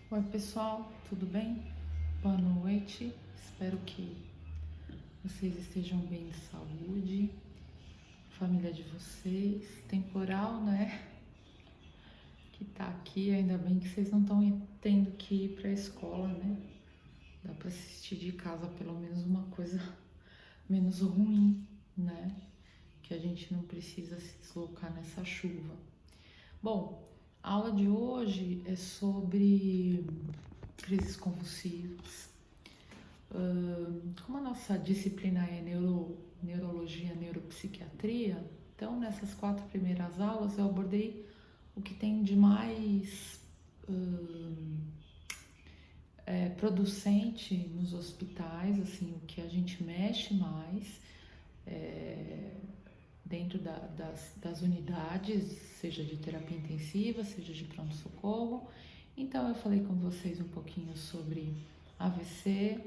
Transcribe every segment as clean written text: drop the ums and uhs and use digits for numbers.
Oi, pessoal, tudo bem? Boa noite. Espero que vocês estejam bem de saúde, família de vocês, temporal, né? Que tá aqui, ainda bem que vocês não estão tendo que ir para a escola, né? Dá para assistir de casa pelo menos uma coisa menos ruim, né? Que a gente não precisa se deslocar nessa chuva. Bom, a aula de hoje é sobre crises convulsivas. Como a nossa disciplina é neurologia, neuropsiquiatria, então nessas 4 primeiras aulas eu abordei o que tem de mais producente nos hospitais, assim, o que a gente mexe mais dentro das unidades, seja de terapia intensiva, seja de pronto-socorro. Então eu falei com vocês um pouquinho sobre AVC,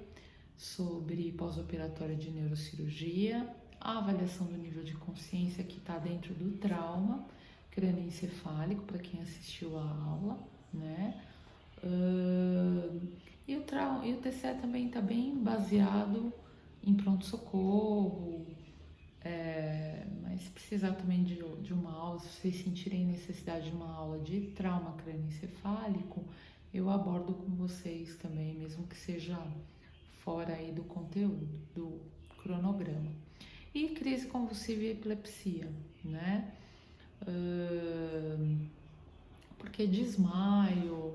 sobre pós-operatório de neurocirurgia, a avaliação do nível de consciência que está dentro do trauma crânioencefálico, para quem assistiu a aula, né? E o TCE também está bem baseado em pronto-socorro, mas se precisar também de uma aula, se vocês sentirem necessidade de uma aula de trauma crânioencefálico, eu abordo com vocês também, mesmo que seja fora aí do conteúdo, do cronograma. E crise convulsiva e epilepsia, né? Porque desmaio,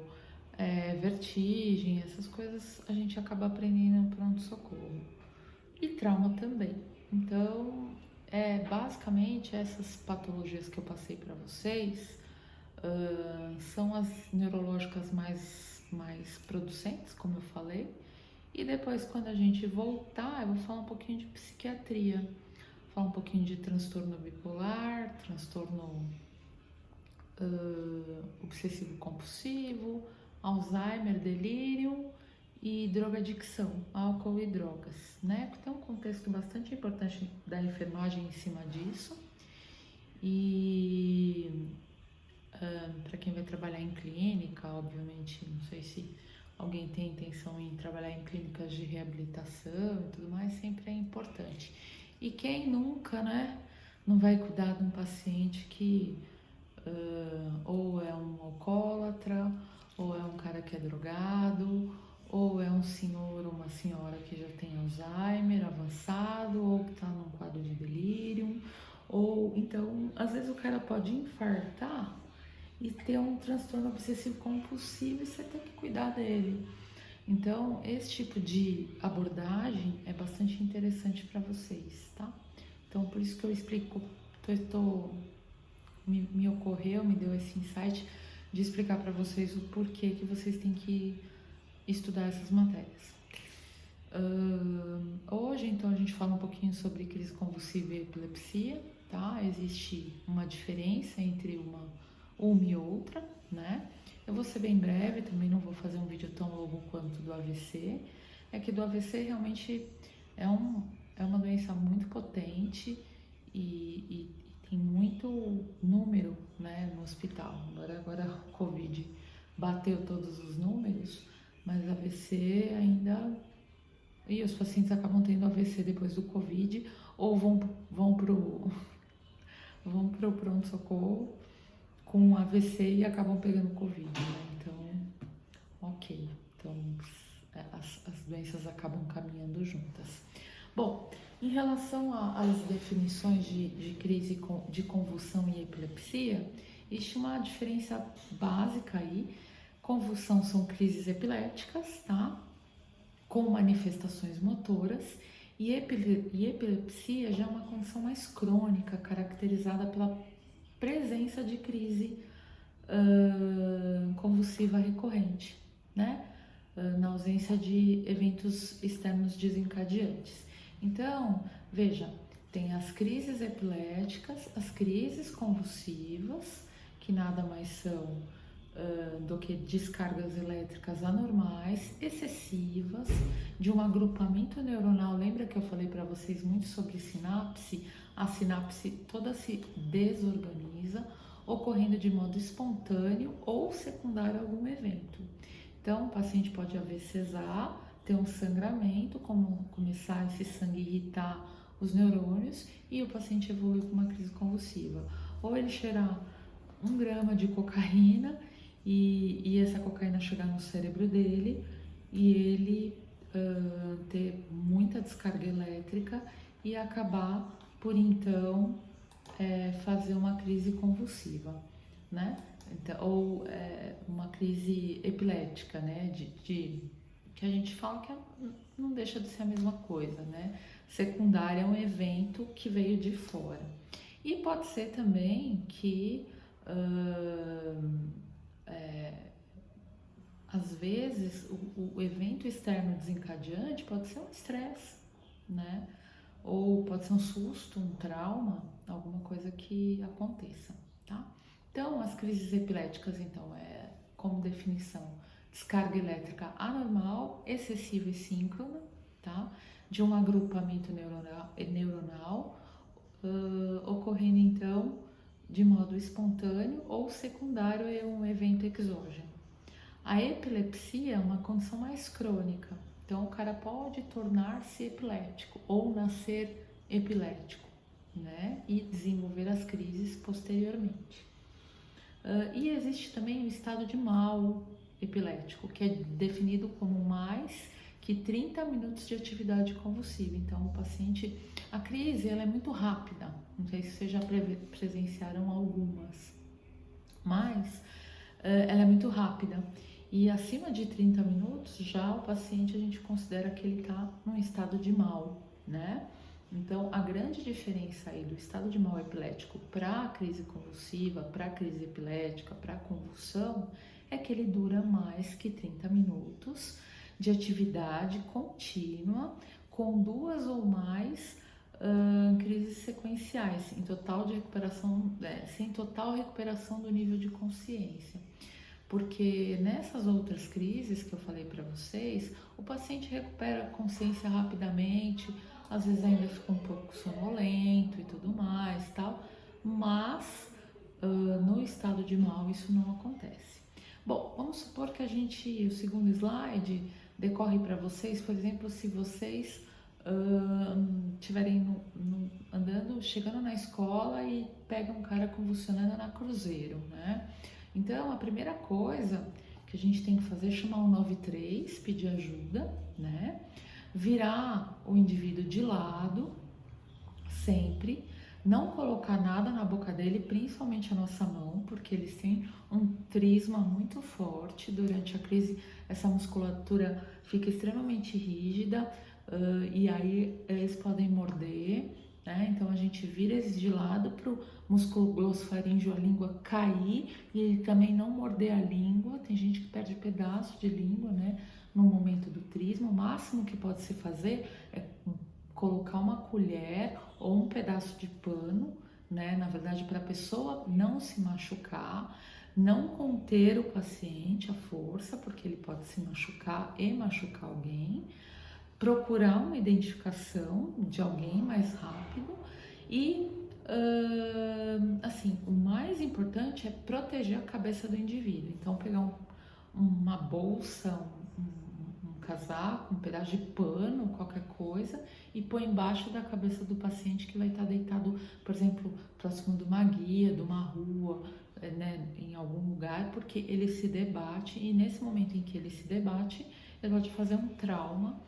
vertigem, essas coisas a gente acaba aprendendo no pronto-socorro. E trauma também. Então, basicamente essas patologias que eu passei para vocês são as neurológicas mais producentes, como eu falei. E depois, quando a gente voltar, eu vou falar um pouquinho de psiquiatria, falar um pouquinho de transtorno bipolar, transtorno obsessivo compulsivo, Alzheimer, delírio e drogadicção, álcool e drogas, né? Tem um contexto bastante importante da enfermagem em cima disso. E para quem vai trabalhar em clínica, obviamente, não sei se alguém tem intenção em trabalhar em clínicas de reabilitação e tudo mais, sempre é importante. E quem nunca, né, não vai cuidar de um paciente que ou é um alcoólatra, ou é um cara que é drogado, ou é um senhor ou uma senhora que já tem Alzheimer avançado, ou que está num quadro de delírio, ou então, às vezes o cara pode infartar e ter um transtorno obsessivo compulsivo e você tem que cuidar dele. Então, esse tipo de abordagem é bastante interessante para vocês, tá? Então, por isso que eu explico, me ocorreu, me deu esse insight de explicar para vocês o porquê que vocês têm que estudar essas matérias. Hoje, então, a gente fala um pouquinho sobre crise convulsiva e epilepsia, tá? Existe uma diferença entre uma e outra, né? Eu vou ser bem breve, também não vou fazer um vídeo tão longo quanto do AVC. É que do AVC realmente é, um, é uma doença muito potente e tem muito número, né, no hospital. Agora o Covid bateu todos os números, mas AVC ainda. E os pacientes acabam tendo AVC depois do Covid ou vão pro, vão pro pronto-socorro com AVC e acabam pegando Covid, né? Então, ok. Então, as doenças acabam caminhando juntas. Bom, em relação às definições de crise de convulsão e epilepsia, existe uma diferença básica aí. Convulsão são crises epiléticas, tá? Com manifestações motoras, e epilepsia já é uma condição mais crônica, caracterizada pela presença de crise convulsiva recorrente, né? Na ausência de eventos externos desencadeantes. Então, veja, tem as crises epiléticas, as crises convulsivas, que nada mais são do que descargas elétricas anormais, excessivas, de um agrupamento neuronal. Lembra que eu falei para vocês muito sobre sinapse? A sinapse toda se desorganiza, ocorrendo de modo espontâneo ou secundário a algum evento. Então, o paciente pode AVCzar, ter um sangramento, começar esse sangue irritar os neurônios e o paciente evolui com uma crise convulsiva. Ou ele cheirar 1 grama de cocaína e essa cocaína chegar no cérebro dele e ele ter muita descarga elétrica e acabar por então fazer uma crise convulsiva, né? Então, ou uma crise epilética, né? Que a gente fala que não deixa de ser a mesma coisa, né? Secundária é um evento que veio de fora. E pode ser também que às vezes o evento externo desencadeante pode ser um estresse, né? Ou pode ser um susto, um trauma, alguma coisa que aconteça, tá? Então, as crises epiléticas, então, como definição, descarga elétrica anormal, excessiva e síncrona, tá? De um agrupamento neuronal ocorrendo, então, de modo espontâneo ou secundário a um evento exógeno. A epilepsia é uma condição mais crônica, então o cara pode tornar-se epilético ou nascer epilético, né? E desenvolver as crises posteriormente. E existe também o estado de mal epilético, que é definido como mais que 30 minutos de atividade convulsiva. Então, o paciente, a crise ela é muito rápida, não sei se vocês já presenciaram algumas, mas ela é muito rápida. E acima de 30 minutos, já o paciente a gente considera que ele está num estado de mal, né? Então, a grande diferença aí do estado de mal epilético para a crise convulsiva, para a crise epilética, para a convulsão, é que ele dura mais que 30 minutos de atividade contínua, com 2 ou mais crises sequenciais, em total de recuperação, sem total recuperação do nível de consciência. Porque nessas outras crises que eu falei para vocês, o paciente recupera a consciência rapidamente, às vezes ainda fica um pouco sonolento e tudo mais, tal, mas no estado de mal isso não acontece. Bom, vamos supor que o segundo slide decorre para vocês, por exemplo, se vocês estiverem andando, chegando na escola e pegam um cara convulsionando na Cruzeiro, né? Então, a primeira coisa que a gente tem que fazer é chamar o 93, pedir ajuda, né? Virar o indivíduo de lado, sempre, não colocar nada na boca dele, principalmente a nossa mão, porque eles têm um trisma muito forte durante a crise, essa musculatura fica extremamente rígida e aí eles podem morder, né? Então a gente vira eles de lado para o músculo glossofaríngeo, a língua cair e ele também não morder a língua. Tem gente que perde pedaço de língua, né? No momento do trisma, o máximo que pode se fazer é colocar uma colher ou um pedaço de pano, né? Na verdade, para a pessoa não se machucar, não conter o paciente à força, porque ele pode se machucar e machucar alguém, procurar uma identificação de alguém mais rápido e, assim, o mais importante é proteger a cabeça do indivíduo. Então, pegar uma bolsa, um casaco, um pedaço de pano, qualquer coisa, e pôr embaixo da cabeça do paciente que vai estar deitado, por exemplo, próximo de uma guia, de uma rua, né, em algum lugar, porque ele se debate e nesse momento em que ele se debate, ele pode fazer um trauma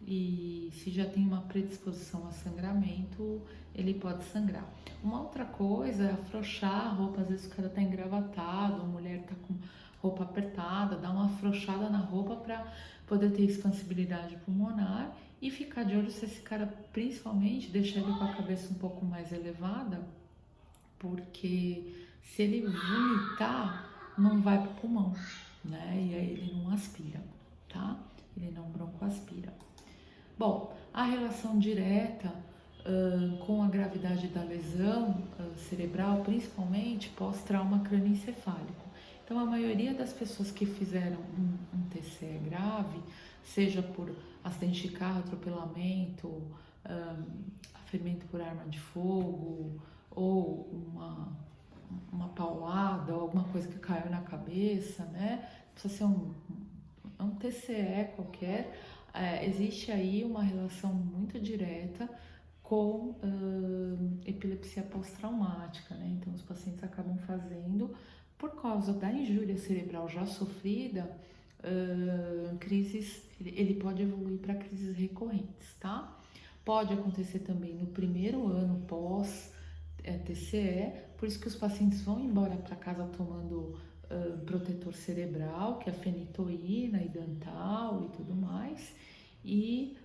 e se já tem uma predisposição a sangramento, ele pode sangrar. Uma outra coisa é afrouxar a roupa, às vezes o cara está engravatado, a mulher está com roupa apertada, dá uma afrouxada na roupa para poder ter expansibilidade pulmonar e ficar de olho se esse cara, principalmente, deixar ele com a cabeça um pouco mais elevada, porque se ele vomitar, não vai para o pulmão, né? E aí ele não aspira, tá? Ele não broncoaspira. Bom, a relação direta com a gravidade da lesão cerebral, principalmente pós-trauma crânioencefálico. Então, a maioria das pessoas que fizeram um TCE grave, seja por acidente de carro, atropelamento, ferimento por arma de fogo, ou uma paulada, ou alguma coisa que caiu na cabeça, né? Precisa ser um TCE qualquer, existe aí uma relação muito direta com epilepsia pós-traumática, né? Então, os pacientes acabam fazendo, por causa da injúria cerebral já sofrida, crises, ele pode evoluir para crises recorrentes, tá? Pode acontecer também no primeiro ano pós TCE, por isso que os pacientes vão embora para casa tomando protetor cerebral, que é fenitoína e Dantal e tudo mais, e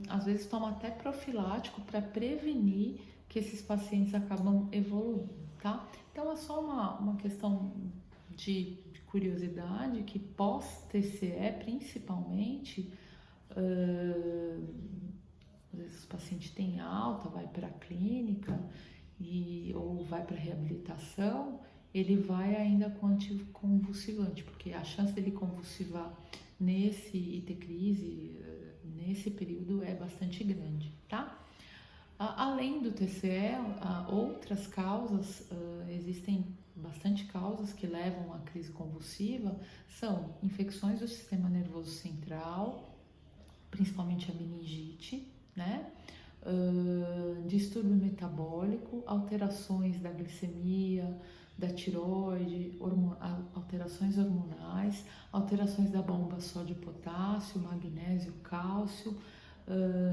às vezes toma até profilático para prevenir que esses pacientes acabam evoluindo, tá? Então é só uma questão de curiosidade que pós-TCE, principalmente, às vezes o paciente tem alta, vai para a clínica ou vai para reabilitação, ele vai ainda com anticonvulsivante, porque a chance dele convulsivar e ter crise nesse período é bastante grande, tá? Além do TCE, outras causas, existem bastante causas que levam à crise convulsiva, são infecções do sistema nervoso central, principalmente a meningite, né? Distúrbio metabólico, alterações da glicemia, da tiroide, alterações hormonais, alterações da bomba sódio-potássio, magnésio, cálcio,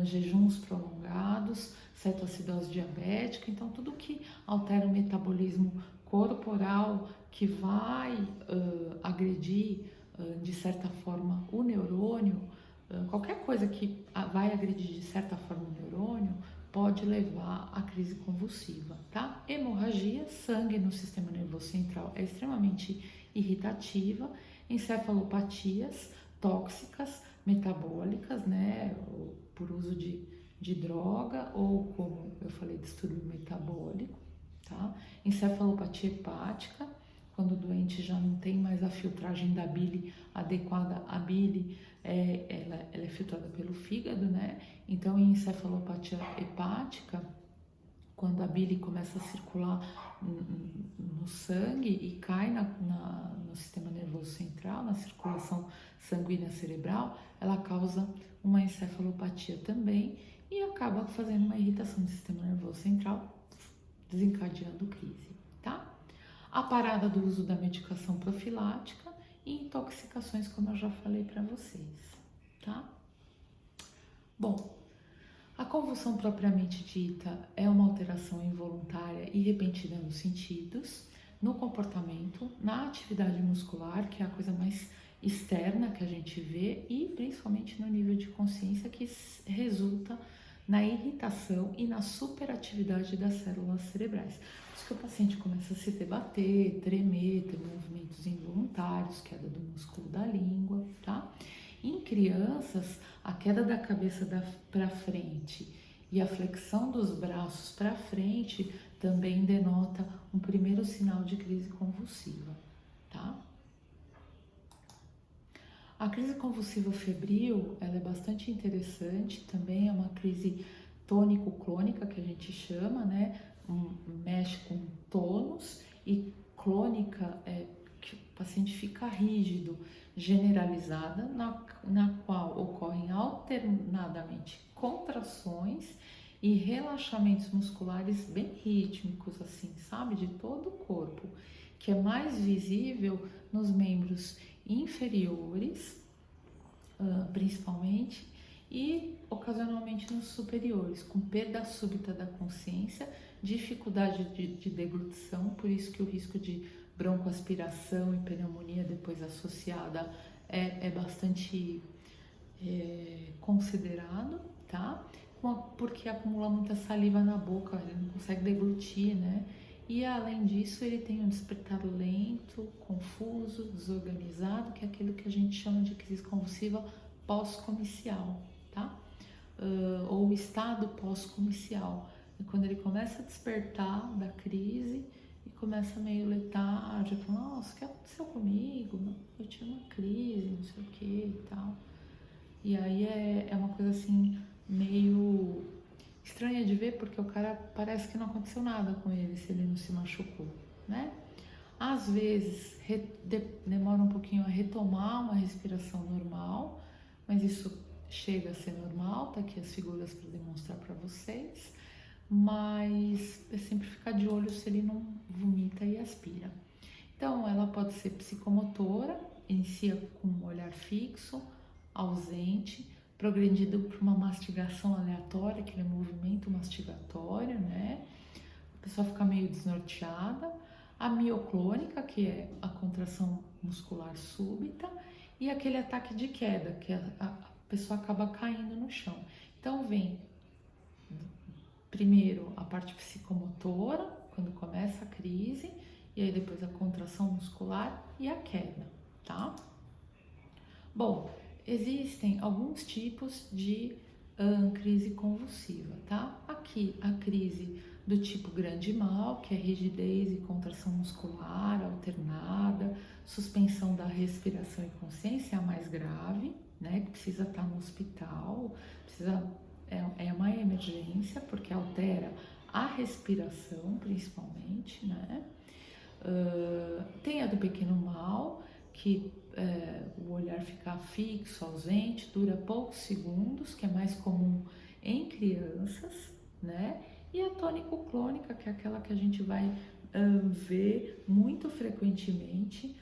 jejuns prolongados, cetoacidose diabética. Então, tudo que altera o metabolismo corporal, que vai agredir, de certa forma, o neurônio, qualquer coisa que vai agredir de certa forma o neurônio pode levar à crise convulsiva, tá? Hemorragia, sangue no sistema nervoso central é extremamente irritativa, encefalopatias tóxicas, metabólicas, né, por uso de droga ou, como eu falei, distúrbio metabólico, tá? Encefalopatia hepática, quando o doente já não tem mais a filtragem da bile adequada, a bile ela é filtrada pelo fígado, né? Então, em encefalopatia hepática, quando a bile começa a circular no sangue e cai no sistema nervoso central, na circulação sanguínea cerebral, ela causa uma encefalopatia também e acaba fazendo uma irritação do sistema nervoso central, desencadeando crise, tá? A parada do uso da medicação profilática e intoxicações, como eu já falei para vocês, tá? Bom, a convulsão propriamente dita é uma alteração involuntária e repentina nos sentidos, no comportamento, na atividade muscular, que é a coisa mais externa que a gente vê, e principalmente no nível de consciência, que resulta na irritação e na superatividade das células cerebrais. Por isso que o paciente começa a se debater, tremer, ter movimentos involuntários, queda do músculo da língua, tá? Em crianças, a queda da cabeça para frente e a flexão dos braços para frente também denota um primeiro sinal de crise convulsiva, tá? A crise convulsiva febril, ela é bastante interessante, também é uma crise tônico-clônica, que a gente chama, né? Mexe com tônus, e clônica é que o paciente fica rígido, generalizada, na qual ocorrem alternadamente contrações e relaxamentos musculares bem rítmicos, assim, sabe? De todo o corpo, que é mais visível nos membros inferiores, principalmente, e ocasionalmente nos superiores, com perda súbita da consciência, dificuldade de deglutição, por isso que o risco de broncoaspiração e pneumonia depois associada é bastante considerado, tá? Porque acumula muita saliva na boca, ele não consegue deglutir, né? E além disso, ele tem um despertar lento, confuso, desorganizado, que é aquilo que a gente chama de crise convulsiva pós-comicial, tá? Ou estado pós-comicial. É quando ele começa a despertar da crise e começa meio letárgico, nossa, o que aconteceu comigo? Eu tive uma crise, não sei o que e tal. E aí é uma coisa assim, meio estranha de ver, porque o cara parece que não aconteceu nada com ele se ele não se machucou, né? Às vezes demora um pouquinho a retomar uma respiração normal, mas isso chega a ser normal, tá aqui as figuras para demonstrar para vocês, mas é sempre ficar de olho se ele não vomita e aspira. Então, ela pode ser psicomotora, inicia com um olhar fixo, ausente, progredindo para uma mastigação aleatória, aquele movimento mastigatório, né? A pessoa fica meio desnorteada. A mioclônica, que é a contração muscular súbita, e aquele ataque de queda, que a pessoa acaba caindo no chão. Então, vem primeiro a parte psicomotora, quando começa a crise, e aí depois a contração muscular e a queda, tá? Bom, existem alguns tipos de crise convulsiva, tá? Aqui a crise do tipo grande mal, que é rigidez e contração muscular alternada, suspensão da respiração e consciência, é a mais grave, né? Que precisa estar no hospital, é uma emergência, porque altera a respiração, principalmente, né? Tem a do pequeno mal, que o olhar fica fixo, ausente, dura poucos segundos, que é mais comum em crianças, né? E a tônico-clônica, que é aquela que a gente vai ver muito frequentemente,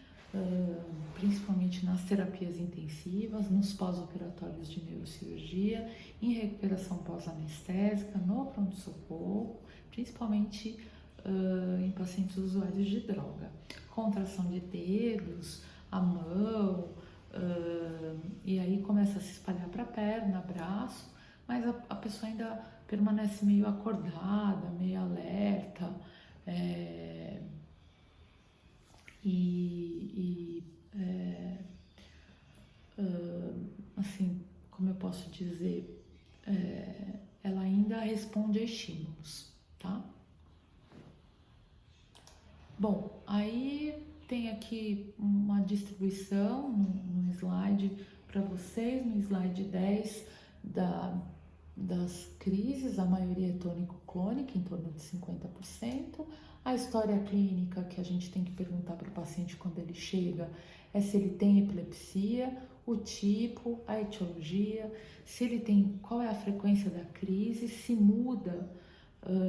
principalmente nas terapias intensivas, nos pós-operatórios de neurocirurgia, em recuperação pós-anestésica, no pronto-socorro, principalmente em pacientes usuários de droga. Contração de dedos, a mão, e aí começa a se espalhar para a perna, braço, mas a pessoa ainda permanece meio acordada, meio alerta, assim, como eu posso dizer, ela ainda responde a estímulos, tá? Bom, aí tem aqui uma distribuição no slide para vocês, no slide 10 das crises, a maioria é tônico-clônica, em torno de 50%. A história clínica que a gente tem que perguntar para o paciente quando ele chega é se ele tem epilepsia, o tipo, a etiologia, se ele tem, qual é a frequência da crise, se muda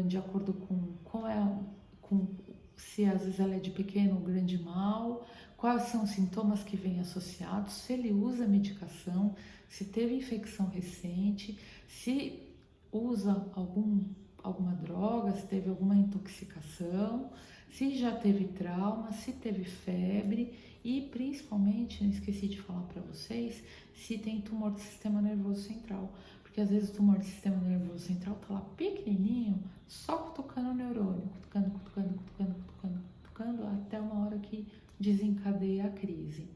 de acordo com se às vezes ela é de pequeno ou grande mal, quais são os sintomas que vêm associados, se ele usa medicação, se teve infecção recente, se usa alguma droga, se teve alguma intoxicação, se já teve trauma, se teve febre e principalmente, não esqueci de falar para vocês, se tem tumor do sistema nervoso central. Porque às vezes o tumor do sistema nervoso central tá lá pequenininho, só cutucando o neurônio, cutucando, até uma hora que desencadeia a crise.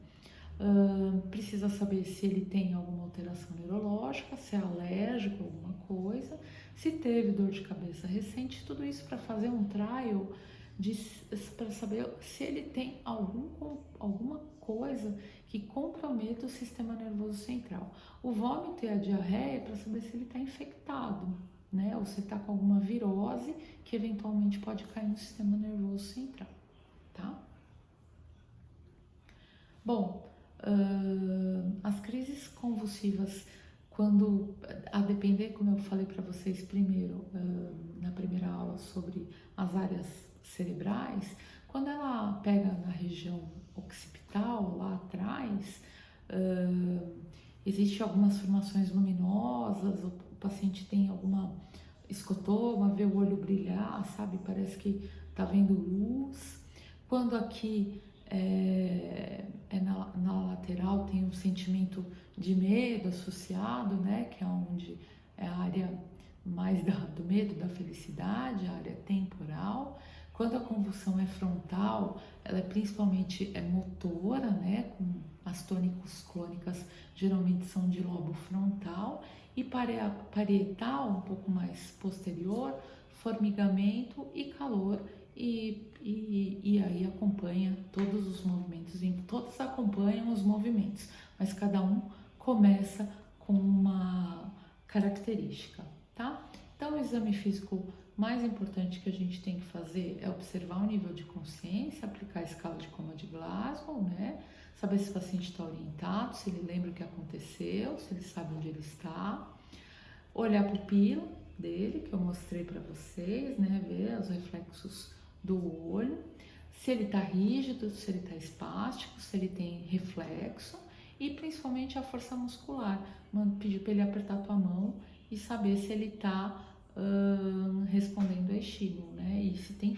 Precisa saber se ele tem alguma alteração neurológica, se é alérgico a alguma coisa, se teve dor de cabeça recente, tudo isso para fazer um trial, para saber se ele tem alguma coisa que comprometa o sistema nervoso central. O vômito e a diarreia é para saber se ele está infectado, né? Ou se está com alguma virose que eventualmente pode cair no sistema nervoso central, tá? Bom, as crises convulsivas, quando, a depender, como eu falei para vocês primeiro, na primeira aula sobre as áreas cerebrais, quando ela pega na região occipital, lá atrás, existem algumas formações luminosas, o paciente tem alguma escotoma, vê o olho brilhar, sabe? Parece que tá vendo luz. Quando aqui na lateral tem um sentimento de medo associado, né? Que é onde é a área mais do medo, da felicidade, a área temporal. Quando a convulsão é frontal, ela principalmente motora, né? Com as tônicos clônicas geralmente são de lobo frontal, e parietal, um pouco mais posterior, formigamento e calor, e aí acompanha todos os movimentos, todas acompanham os movimentos, mas cada um começa com uma característica, tá? Então o exame físico mais importante que a gente tem que fazer é observar o nível de consciência, aplicar a escala de coma de Glasgow, né? Saber se o paciente está orientado, se ele lembra o que aconteceu, se ele sabe onde ele está. Olhar a pupila dele, que eu mostrei para vocês, né? Ver os reflexos do olho. Se ele está rígido, se ele está espástico, se ele tem reflexo. E principalmente a força muscular. Pedir para ele apertar a tua mão e saber se ele está respondendo a estímulo, né? E se tem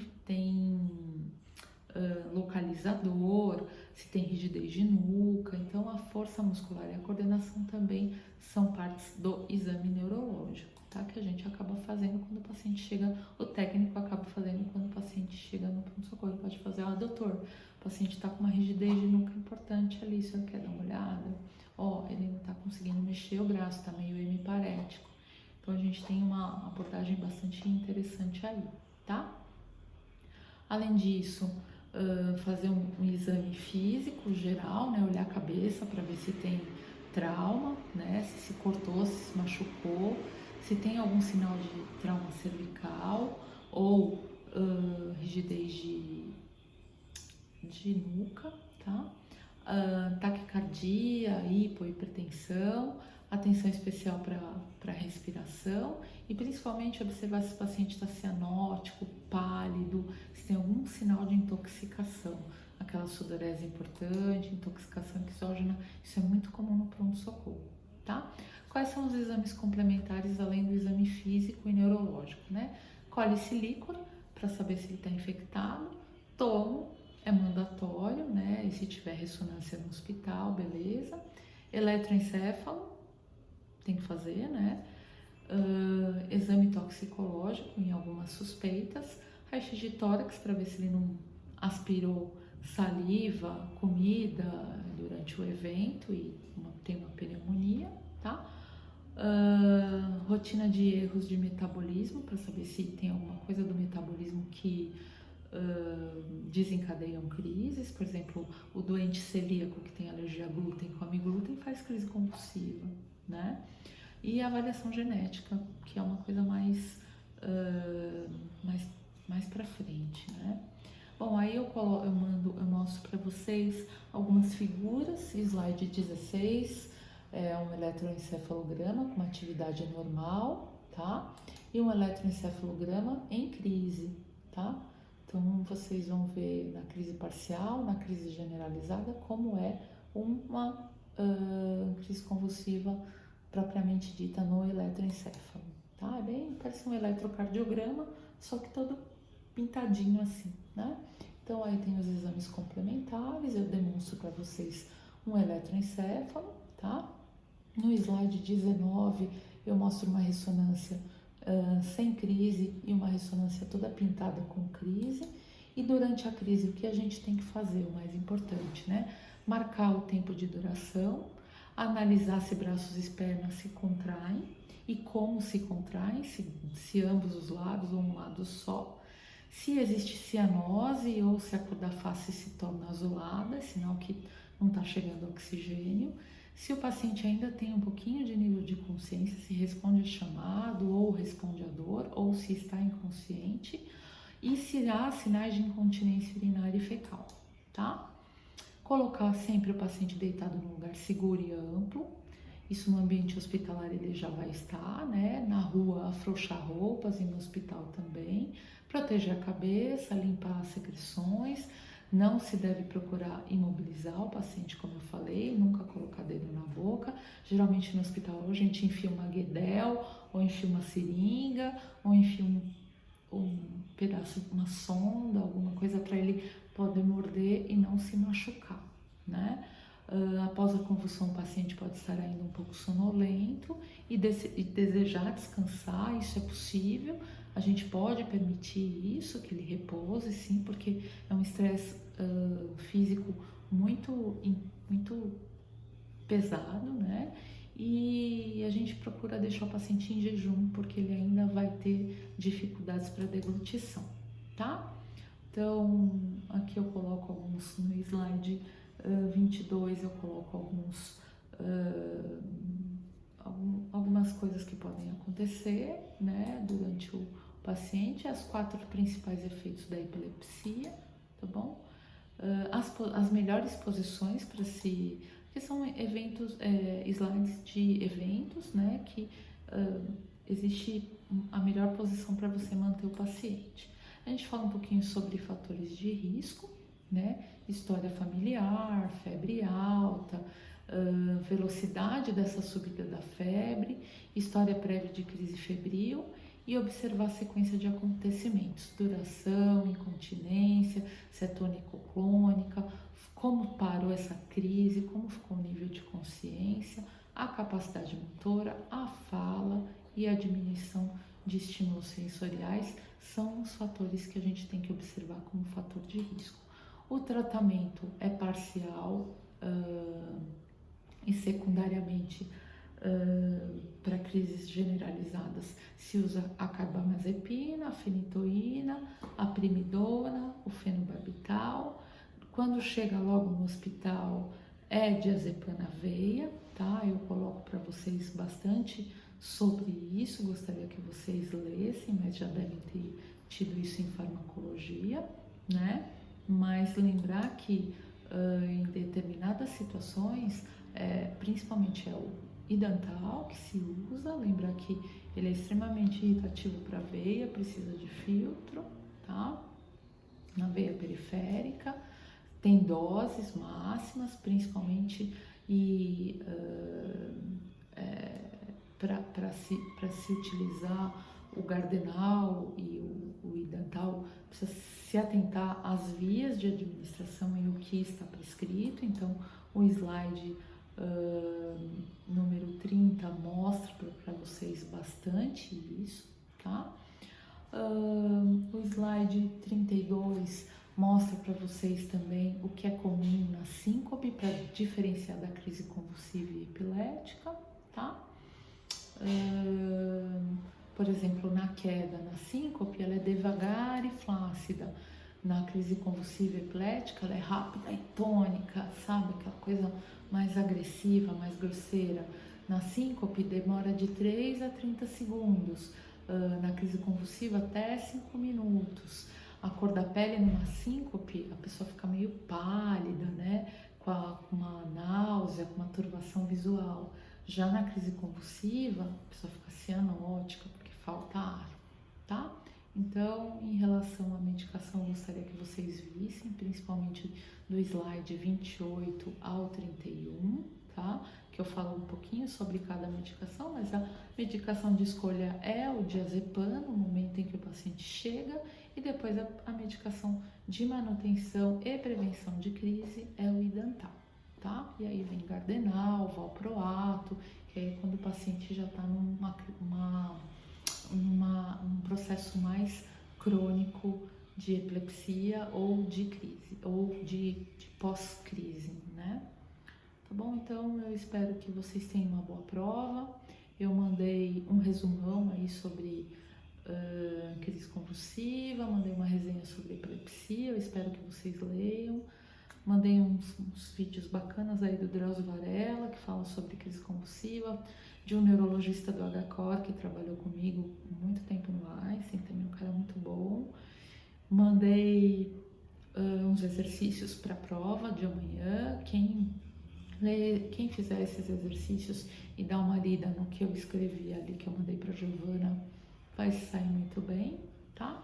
localizador, se tem rigidez de nuca. Então, a força muscular e a coordenação também são partes do exame neurológico, tá? Que a gente acaba fazendo quando o paciente chega, o técnico acaba fazendo quando o paciente chega no pronto-socorro. Ele pode fazer, doutor, o paciente está com uma rigidez de nuca importante ali, o senhor quer dar uma olhada? Ele não está conseguindo mexer o braço, está meio hemiparético. Então, a gente tem uma abordagem bastante interessante aí, tá? Além disso, fazer um exame físico geral, né? Olhar a cabeça para ver se tem trauma, né? Se cortou, se machucou, se tem algum sinal de trauma cervical ou rigidez de nuca, tá? Taquicardia, hipertensão, atenção especial para respiração e principalmente observar se o paciente está cianótico, pálido, se tem algum sinal de intoxicação, aquela sudorese importante, intoxicação exógena, isso é muito comum no pronto-socorro, tá? Quais são os exames complementares além do exame físico e neurológico, né? Cólice líquor, para saber se ele está infectado, tomo, é mandatório, né? E se tiver ressonância no hospital, beleza. Eletroencefalo, tem que fazer, né? Exame toxicológico em algumas suspeitas. Raio-x de tórax para ver se ele não aspirou saliva, comida durante o evento e tem uma pneumonia, tá? Rotina de erros de metabolismo para saber se tem alguma coisa do metabolismo que desencadeiam crises. Por exemplo, o doente celíaco que tem alergia a glúten, come glúten, faz crise convulsiva, né? E a avaliação genética, que é uma coisa mais para frente, né? Bom, aí eu mostro para vocês algumas figuras. Slide 16 é um eletroencefalograma com uma atividade normal, tá? E um eletroencefalograma em crise, tá? Então, vocês vão ver na crise parcial, na crise generalizada, como é uma crise convulsiva propriamente dita no eletroencefalo, tá? Parece um eletrocardiograma, só que todo pintadinho assim, né? Então, aí tem os exames complementares, eu demonstro para vocês um eletroencefalo, tá? No slide 19, eu mostro uma ressonância sem crise e uma ressonância toda pintada com crise. E durante a crise, o que a gente tem que fazer, o mais importante, né? Marcar o tempo de duração, analisar se braços e pernas se contraem e como se contraem, se ambos os lados ou um lado só. Se existe cianose ou se a cor da face se torna azulada, sinal que não está chegando oxigênio. Se o paciente ainda tem um pouquinho de nível de consciência, se responde a chamado ou responde a dor, ou se está inconsciente, e se há sinais de incontinência urinária e fecal, tá? Colocar sempre o paciente deitado num lugar seguro e amplo. Isso no ambiente hospitalar ele já vai estar, né? Na rua, afrouxar roupas e no hospital também. Proteger a cabeça, limpar as secreções. Não se deve procurar imobilizar o paciente, como eu falei, nunca colocar dedo na boca. Geralmente no hospital a gente enfia uma guedel, ou enfia uma seringa, ou enfia um pedaço, uma sonda, alguma coisa para ele poder morder e não se machucar, né? Após a convulsão, o paciente pode estar ainda um pouco sonolento e desejar descansar, isso é possível. A gente pode permitir isso, que ele repouse, sim, porque é um estresse físico muito pesado, né? E a gente procura deixar o paciente em jejum, porque ele ainda vai ter dificuldades para deglutição, tá? Então, aqui eu coloco alguns, no slide 22 eu coloco algumas coisas que podem acontecer, né, durante o paciente, as 4 principais efeitos da epilepsia, tá bom? As melhores posições para se... que são eventos, slides de eventos, né? Que existe a melhor posição para você manter o paciente. A gente fala um pouquinho sobre fatores de risco, né? História familiar, febre alta, velocidade dessa subida da febre, história prévia de crise febril e observar a sequência de acontecimentos, duração, incontinência, se é tônico-clônica, como parou essa crise, como ficou o nível de consciência, a capacidade motora, a fala e a diminuição de estímulos sensoriais são os fatores que a gente tem que observar como fator de risco. O tratamento é parcial e secundariamente para crises generalizadas se usa a carbamazepina, a fenitoína, a primidona, o fenobarbital. Quando chega logo no hospital é diazepam na veia, tá? Eu coloco para vocês bastante sobre isso, gostaria que vocês lessem, mas já devem ter tido isso em farmacologia, né? Mas lembrar que em determinadas situações, principalmente é o idantal que se usa, lembrar que ele é extremamente irritativo para a veia, precisa de filtro, tá? Na veia periférica, tem doses máximas, principalmente e para se utilizar o Gardenal e o idantal, precisa se atentar às vias de administração e o que está prescrito. Então, o slide número 30 mostra para vocês bastante isso, tá? O slide 32 mostra para vocês também o que é comum na síncope para diferenciar da crise convulsiva e epilética, tá? Por exemplo, na queda, na síncope, ela é devagar e flácida. Na crise convulsiva e epilética, ela é rápida e tônica, sabe? Aquela coisa mais agressiva, mais grosseira. Na síncope, demora de 3 a 30 segundos. Na crise convulsiva, até 5 minutos. A cor da pele numa síncope, a pessoa fica meio pálida, né? Com uma náusea, com uma turbação visual. Já na crise convulsiva, a pessoa fica cianótica, porque falta ar, tá? Então, em relação à medicação, eu gostaria que vocês vissem, principalmente do slide 28 ao 31, tá? Que eu falo um pouquinho sobre cada medicação, mas a medicação de escolha é o diazepam, no momento em que o paciente chega, e depois a medicação de manutenção e prevenção de crise é o idantal, tá? E aí vem Gardenal, Valproato, que é quando o paciente já está num processo mais crônico de epilepsia ou de crise, ou de pós-crise, né? Tá bom? Então, eu espero que vocês tenham uma boa prova. Eu mandei um resumão aí sobre crise convulsiva, mandei uma resenha sobre epilepsia, eu espero que vocês leiam. Mandei uns vídeos bacanas aí do Drauzio Varela, que fala sobre crise convulsiva, de um neurologista do HCOR, que trabalhou comigo muito tempo no Einstein, também um cara muito bom. Mandei uns exercícios para a prova de amanhã. Quem fizer esses exercícios e dar uma lida no que eu escrevi ali, que eu mandei para a Giovana, vai sair muito bem, tá?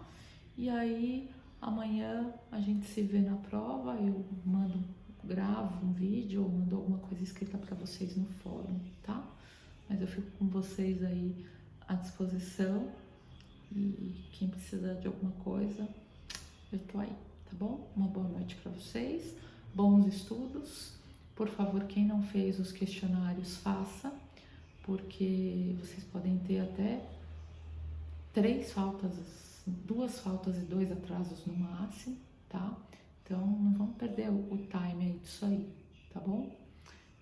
E aí, amanhã a gente se vê na prova, eu gravo um vídeo ou mando alguma coisa escrita para vocês no fórum, tá? Mas eu fico com vocês aí à disposição e quem precisar de alguma coisa, eu tô aí, tá bom? Uma boa noite para vocês, bons estudos. Por favor, quem não fez os questionários, faça, porque vocês podem ter até 2 faltas e 2 atrasos no máximo, tá? Então, não vamos perder o time aí disso aí, tá bom?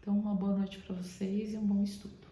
Então, uma boa noite para vocês e um bom estudo.